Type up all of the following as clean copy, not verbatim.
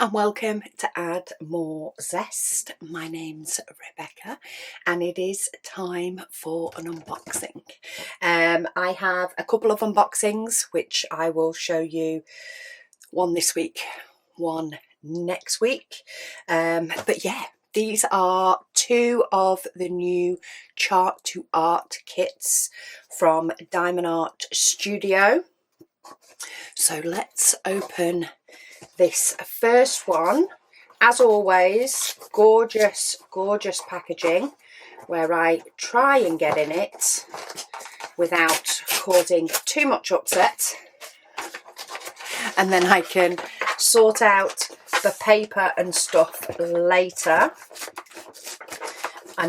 And welcome to Add More Zest. My name's Rebecca and it is time for an unboxing. I have a couple of unboxings which I will show you, one this week, one next week. But yeah, these are two of the new Chart to Art kits from Diamond Art Studio. So let's open this first one. As always, gorgeous packaging where I try and get in it without causing too much upset, and then I can sort out the paper and stuff later. I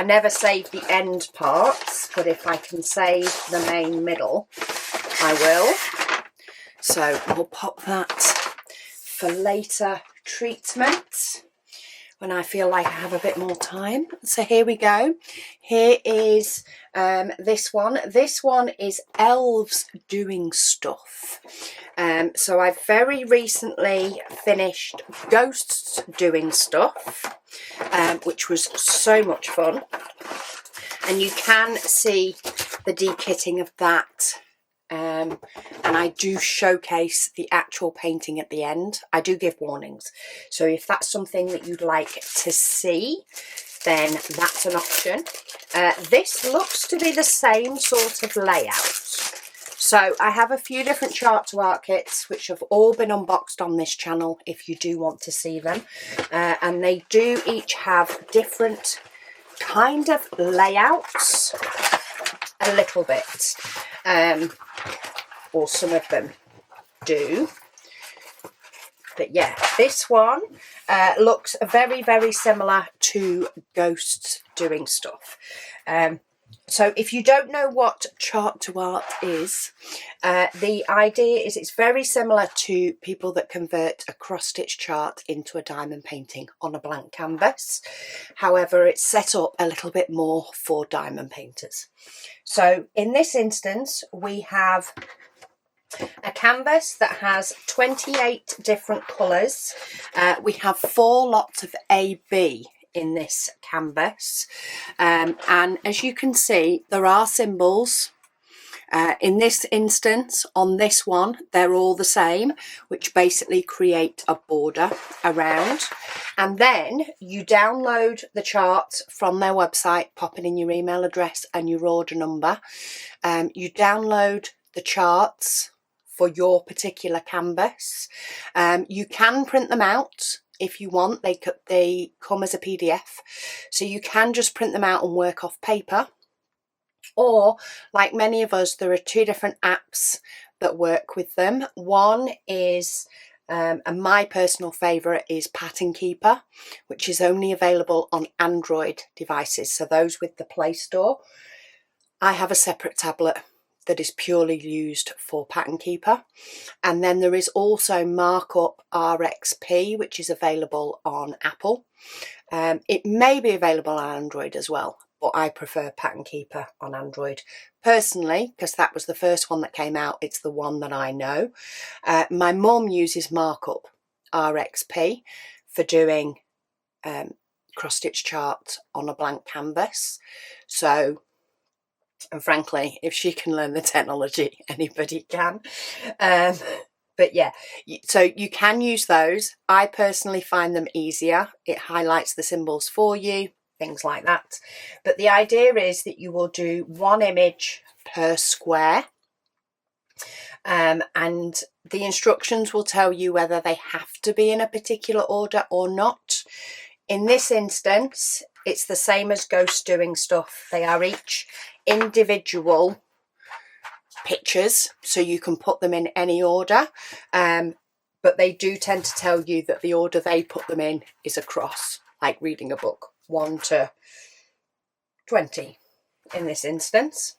never save the end parts, but if I can save the main middle, I will. So we'll pop that for later treatment when I feel like I have a bit more time. So here we go. Here is this one. This one is Elves Doing Stuff. So I've very recently finished Ghosts Doing Stuff, which was so much fun. And you can see the dekitting of that. And I do showcase the actual painting at the end. I do give warnings. So if that's something that you'd like to see, then that's an option. This looks to be the same sort of layout. So I have a few different Chart to Art kits, which have all been unboxed on this channel if you do want to see them. And they do each have different kind of layouts, a little bit. Or some of them do. But yeah, this one looks very similar to Ghosts Doing Stuff. So if you don't know what Chart to Art is, the idea is it's very similar to people that convert a cross-stitch chart into a diamond painting on a blank canvas. However, it's set up a little bit more for diamond painters. So in this instance, we have a canvas that has 28 different colours. We have 4 lots of AB in this canvas, and as you can see, there are symbols. In this instance, on this one, they're all the same, which basically create a border around. And then you download the chart from their website, popping in your email address and your order number. You download the charts for your particular canvas. You can print them out if you want. They come as a PDF, so you can just print them out and work off paper. Or, like many of us, there are 2 different apps that work with them. One is, and my personal favourite is Pattern Keeper, which is only available on Android devices, so those with the Play Store. I have a separate tablet that is purely used for Pattern Keeper. And then there is also Markup RXP, which is available on Apple. It may be available on Android as well, but I prefer Pattern Keeper on Android personally, because that was the first one that came out. It's the one that I know. My mum uses Markup RXP for doing cross-stitch charts on a blank canvas. So, and frankly, if she can learn the technology, anybody can. But yeah, so you can use those. I personally find them easier. It highlights the symbols for you, things like that. But the idea is that you will do 1 image per square. And the instructions will tell you whether they have to be in a particular order or not. In this instance, it's the same as Ghost Doing Stuff. They are each individual pictures, so you can put them in any order, but they do tend to tell you that the order they put them in is across, like reading a book, 1 to 20 in this instance.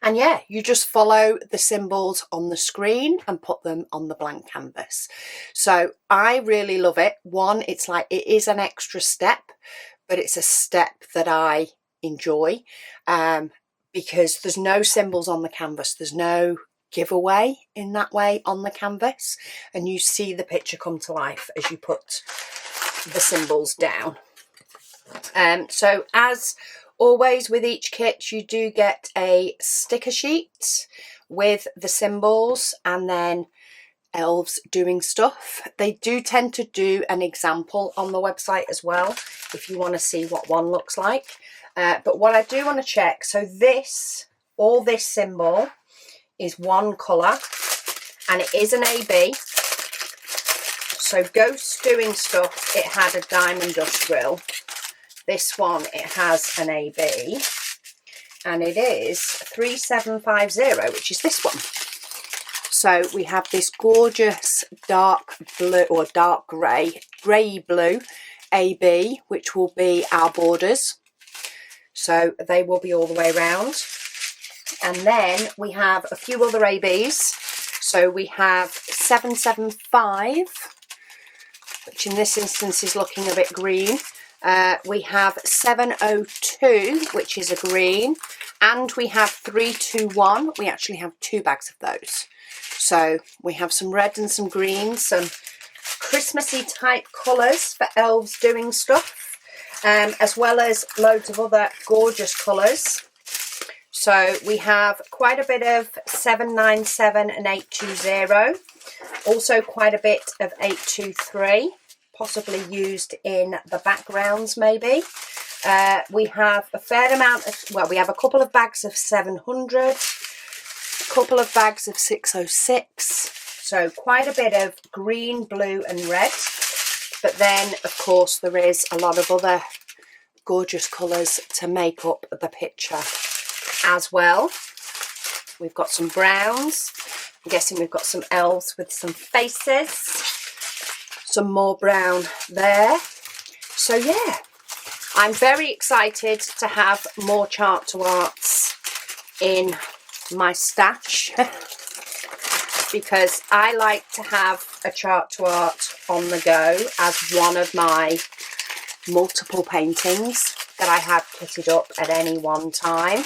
And yeah, you just follow the symbols on the screen and put them on the blank canvas. So I really love it. One, it's like it is an extra step, but it's a step that I enjoy, because there's no symbols on the canvas. There's no giveaway in that way on the canvas, and you see the picture come to life as you put the symbols down. So as always with each kit, you do get a sticker sheet with the symbols and then elves doing stuff. They do tend to do an example on the website as well if you want to see what one looks like. But what I do want to check, so all this symbol is one colour and it is an AB. So Ghosts Doing Stuff, it had a diamond dust drill. This one, it has an AB and it is 3750, which is this one. So we have this gorgeous dark blue or dark grey blue AB, which will be our borders. So they will be all the way around. And then we have a few other ABs. So we have 775, which in this instance is looking a bit green. We have 702, which is a green. And we have 321. We actually have 2 bags of those. So we have some red and some green, some Christmassy type colours for elves doing stuff, as well as loads of other gorgeous colours. So we have quite a bit of 797 and 820, also quite a bit of 823, possibly used in the backgrounds maybe. We have a fair amount of, well, we have a couple of bags of 700, a couple of bags of 606, so quite a bit of green, blue and red. But then of course there is a lot of other gorgeous colours to make up the picture as well. We've got some browns. I'm guessing we've got some elves with some faces. Some more brown there. So yeah, I'm very excited to have more chart to arts in my stash because I like to have a chart to art on the go as one of my multiple paintings that I have kitted up at any one time.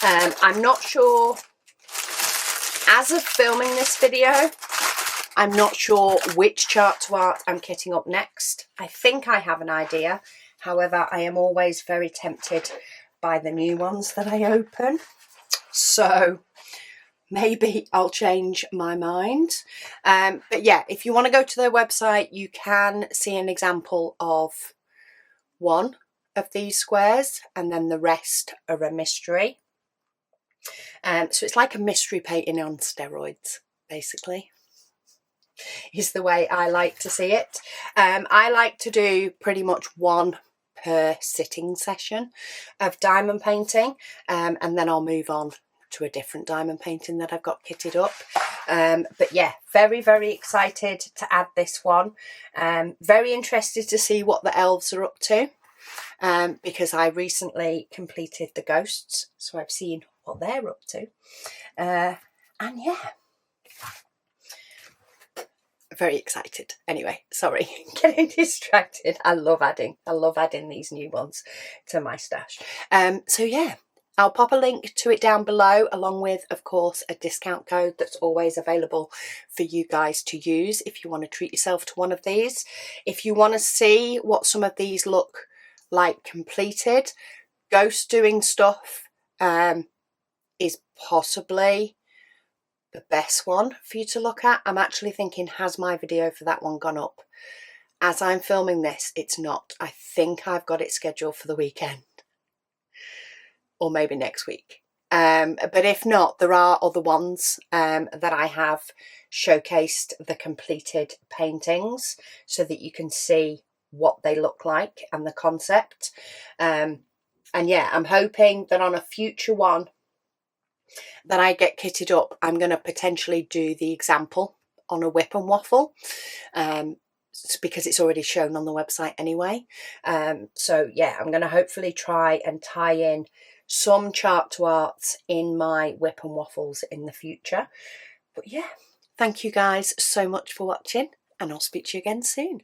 I'm not sure, as of filming this video, I'm not sure which chart to art I'm kitting up next. I think I have an idea. However, I am always very tempted by the new ones that I open. So maybe I'll change my mind. But yeah, if you want to go to their website, you can see an example of one of these squares and then the rest are a mystery. So it's like a mystery painting on steroids, basically, is the way I like to see it. I like to do pretty much one per sitting session of diamond painting, and then I'll move on to a different diamond painting that I've got kitted up. But yeah, very, very excited to add this one. Very interested to see what the elves are up to, because I recently completed the ghosts, so I've seen what they're up to. And yeah, very excited. Anyway, sorry, getting distracted. I love adding these new ones to my stash. So yeah, I'll pop a link to it down below, along with, of course, a discount code that's always available for you guys to use if you want to treat yourself to one of these. If you want to see what some of these look like completed, Ghost Doing Stuff is possibly the best one for you to look at. I'm actually thinking, has my video for that one gone up? As I'm filming this, it's not. I think I've got it scheduled for the weekend, or maybe next week. But if not, there are other ones that I have showcased the completed paintings so that you can see what they look like and the concept. And yeah, I'm hoping that on a future one that I get kitted up, I'm going to potentially do the example on a whip and waffle, because it's already shown on the website anyway. So yeah, I'm going to hopefully try and tie in some chart to arts in my whip and waffles in the future. But yeah, thank you guys so much for watching, and I'll speak to you again soon.